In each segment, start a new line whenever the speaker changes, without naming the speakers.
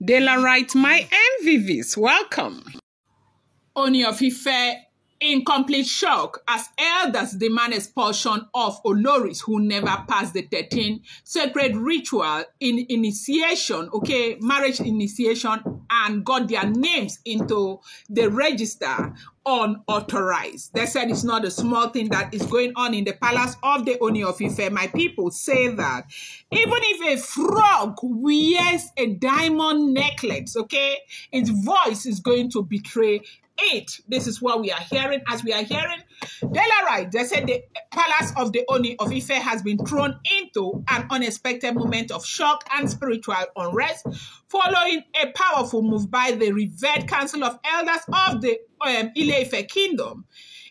Daylight, my MVVs, welcome.
Ooni of Ife in complete shock as elders demand expulsion of Oloris who never passed the 13 sacred ritual in initiation, marriage initiation, and got their names into the register unauthorized. They said it's not a small thing that is going on in the palace of the Ooni of Ife. My people say that even if a frog wears a diamond necklace, its voice is going to betray it. This is what we are hearing. As we are hearing, they said the palace of the Ooni of Ife has been thrown into an unexpected moment of shock and spiritual unrest following a powerful move by the revered Council of Elders of the Ile-Ife Kingdom.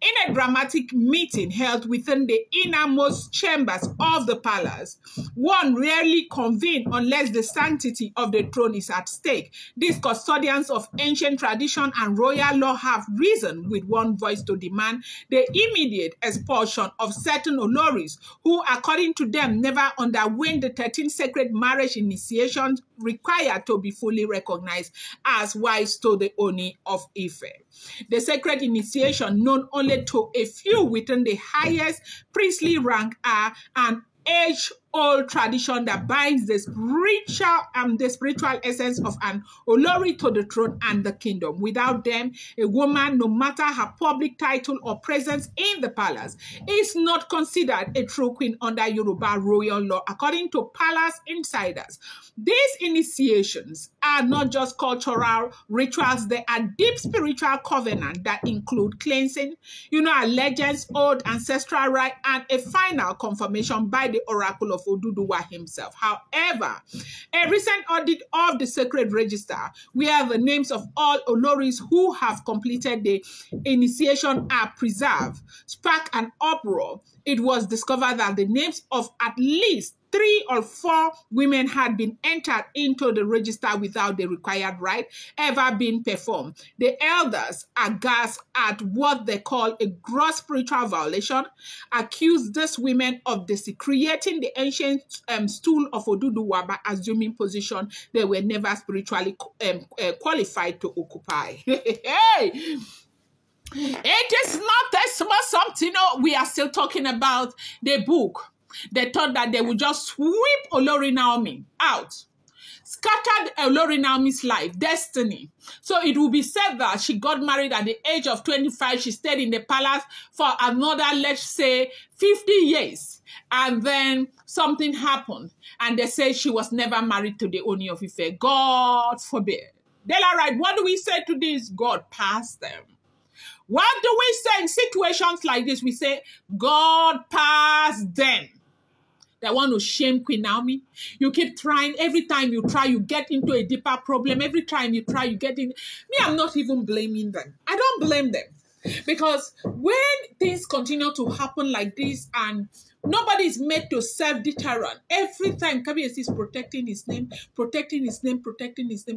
In a dramatic meeting held within the innermost chambers of the palace, one rarely convenes unless the sanctity of the throne is at stake. These custodians of ancient tradition and royal law have risen with one voice to demand the immediate expulsion of certain Oloris who, according to them, never underwent the 13 sacred marriage initiations required to be fully recognized as wives to the Ooni of Ife. The sacred initiation, known only to a few within the highest priestly rank, are an age-old tradition that binds the spiritual essence of an Olori to the throne and the kingdom. Without them, a woman, no matter her public title or presence in the palace, is not considered a true queen under Yoruba royal law, according to palace insiders. These initiations are not just cultural rituals, they are deep spiritual covenants that include cleansing, allegiance, oath, ancestral right, and a final confirmation by the oracle of Oduduwa himself. However, a recent audit of the sacred register, where the names of all Oloris who have completed the initiation are preserved, sparked an uproar. It was discovered that the names of at least 3 or 4 women had been entered into the register without the required rite ever being performed. The elders, aghast at what they call a gross spiritual violation, accused these women of desecrating the ancient stool of Oduduwa by assuming position they were never spiritually qualified to occupy. Hey! It is not a small something. We are still talking about the book. They thought that they would just sweep Olori Naomi out, scattered Olori Naomi's life, destiny. So it will be said that she got married at the age of 25. She stayed in the palace for another, let's say, 50 years. And then something happened. And they say she was never married to the Ooni of Ife. God forbid. Daylight, what do we say to this? God passed them. What do we say in situations like this? We say, God passed them. They want to shame Queen Naomi. You keep trying. Every time you try, you get into a deeper problem. Every time you try, you get in. Me, I'm not even blaming them. I don't blame them. Because when things continue to happen like this and nobody is made to self-deterrent, every time Kabiyesi is protecting his name,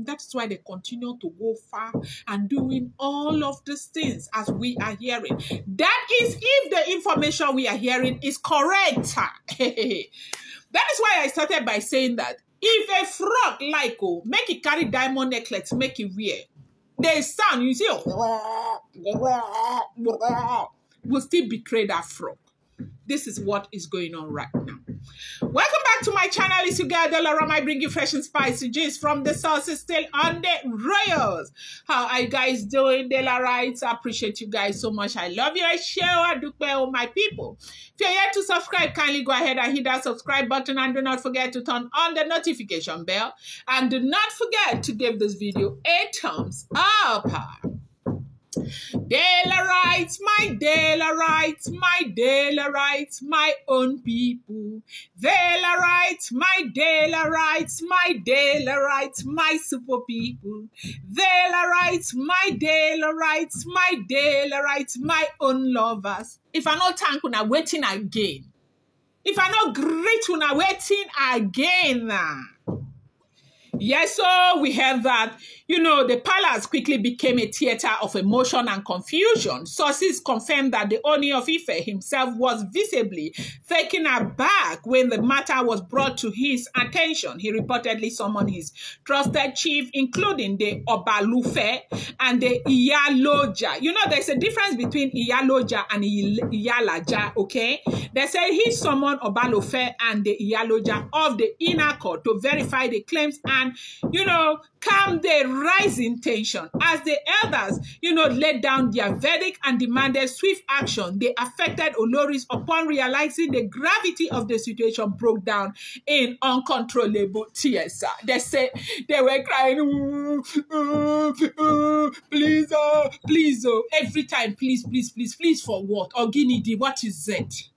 that's why they continue to go far and doing all of these things as we are hearing. That is if the information we are hearing is correct. That is why I started by saying that if a frog like make it carry diamond necklace, make it wear, the sound you see will still betray that frog. This is what is going on right now. Welcome back to my channel. It's your girl Delaram. I bring you fresh and spicy gist from the sources still on the royals. How are you guys doing, Delarites? I appreciate you guys so much. I love you. I share all my people. If you're yet to subscribe, kindly go ahead and hit that subscribe button and do not forget to turn on the notification bell. And do not forget to give this video a thumbs up. Daylight, my own people. Daylight, my super people. Daylight, my own lovers. If I not thank una waiting again. If I not greet una waiting again. Yes, so we heard that, the palace quickly became a theater of emotion and confusion. Sources confirmed that the Ooni of Ife himself was visibly taken aback when the matter was brought to his attention. He reportedly summoned his trusted chief, including the Obalufe and the Iyaloja. There's a difference between Iyaloja and Iyalaja, okay? They say he summoned Obalufe and the Iyaloja of the inner court to verify the claims and, calm the rising tension. As the elders, laid down their verdict and demanded swift action, the affected Oloris, upon realizing the gravity of the situation, broke down in uncontrollable tears. They say they were crying, please, please, every time, please, please, please, please, for what? Oginidi, what is it?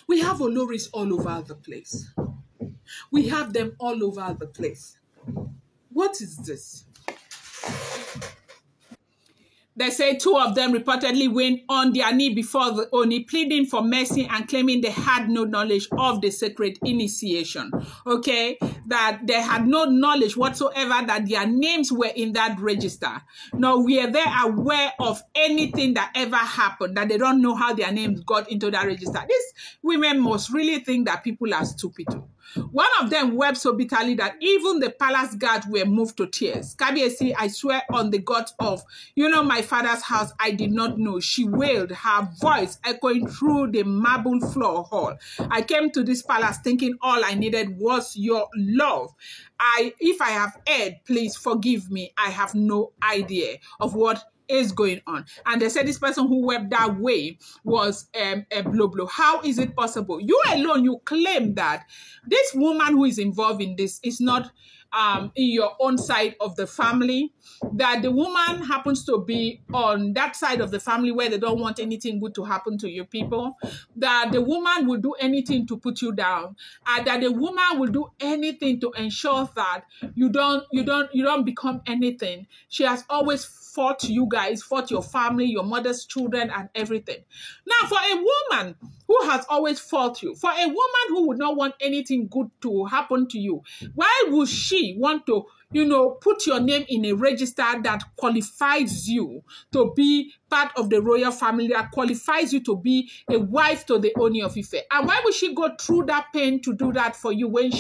We have Oloris all over the place. We have them all over the place. What is this? They say two of them reportedly went on their knee before the Oni, pleading for mercy and claiming they had no knowledge of the sacred initiation. Okay? That they had no knowledge whatsoever that their names were in that register. Nor were they aware of anything that ever happened, that they don't know how their names got into that register. These women must really think that people are stupid too. One of them wept so bitterly that even the palace guards were moved to tears. Kabiesi, I swear on the gods of, my father's house, I did not know. She wailed, her voice echoing through the marble floor hall. I came to this palace thinking all I needed was your love. If I have erred, please forgive me. I have no idea of what is going on. And they said this person who wept that way was a blow. How is it possible? You alone, you claim that this woman who is involved in this is not in your own side of the family, that the woman happens to be on that side of the family where they don't want anything good to happen to you people, that the woman will do anything to put you down, and that the woman will do anything to ensure that you don't become anything. She has always fought you guys, fought your family, your mother's children, and everything. Now, for a woman who has always fought you, for a woman who would not want anything good to happen to you, why would she want to, put your name in a register that qualifies you to be part of the royal family, that qualifies you to be a wife to the Ooni of Ife? And why would she go through that pain to do that for you when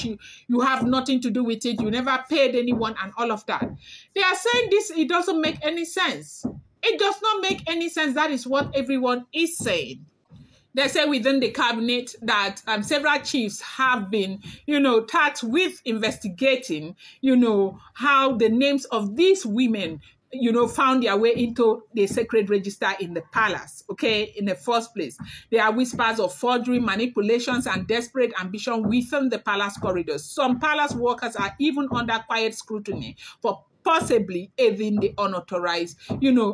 you have nothing to do with it? You never paid anyone and all of that. They are saying this, it doesn't make any sense. It does not make any sense. That is what everyone is saying. They say within the cabinet that several chiefs have been, tasked with investigating, how the names of these women, found their way into the sacred register in the palace, okay, in the first place. There are whispers of forgery, manipulations, and desperate ambition within the palace corridors. Some palace workers are even under quiet scrutiny for possibly aiding the unauthorized,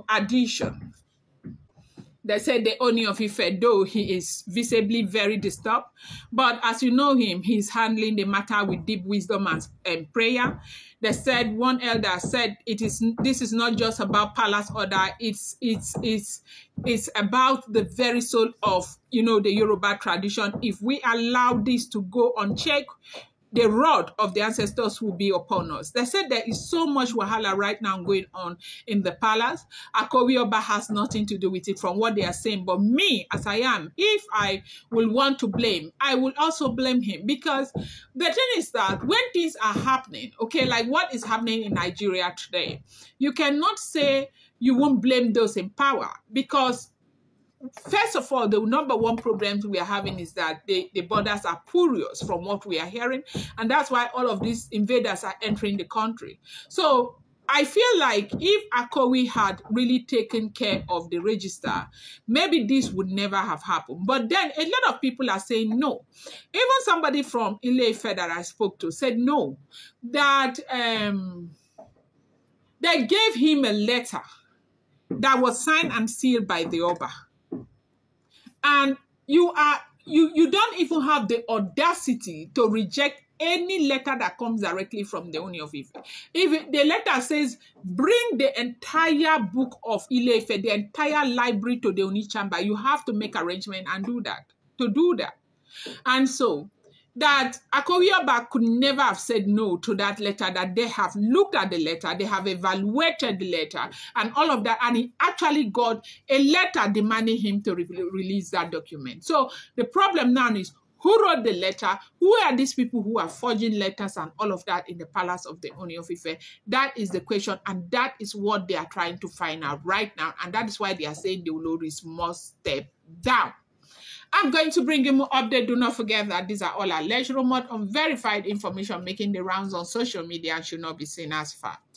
addition. They said the Ooni of Ife, though he is visibly very disturbed, but as you know him, he's handling the matter with deep wisdom and prayer. They said, one elder said, this is not just about palace order, it's about the very soul of, the Yoruba tradition. If we allow this to go unchecked, the rod of the ancestors will be upon us. They said there is so much wahala right now going on in the palace. Akowi Oba has nothing to do with it from what they are saying. But me, as I am, if I will want to blame, I will also blame him. Because the thing is that when things are happening, okay, like what is happening in Nigeria today, you cannot say you won't blame those in power. Because first of all, the number one problem we are having is that the borders are porous from what we are hearing. And that's why all of these invaders are entering the country. So I feel like if Akowi had really taken care of the register, maybe this would never have happened. But then a lot of people are saying no. Even somebody from Ile-Ife that I spoke to said no, that they gave him a letter that was signed and sealed by the Oba. And you don't even have the audacity to reject any letter that comes directly from the Ooni of Ife. If the letter says, bring the entire book of Ile-Ife, the entire library to the Oni chamber, you have to make arrangement and do that, And so, that Akowiyoba could never have said no to that letter, that they have looked at the letter, they have evaluated the letter and all of that, and he actually got a letter demanding him to release that document. So the problem now is, who wrote the letter? Who are these people who are forging letters and all of that in the palace of the Ooni of Ife? That is the question, and that is what they are trying to find out right now, and that is why they are saying the Oloris must step down. I'm going to bring you more update. Do not forget that these are all alleged, rumored, unverified information making the rounds on social media and should not be seen as fact.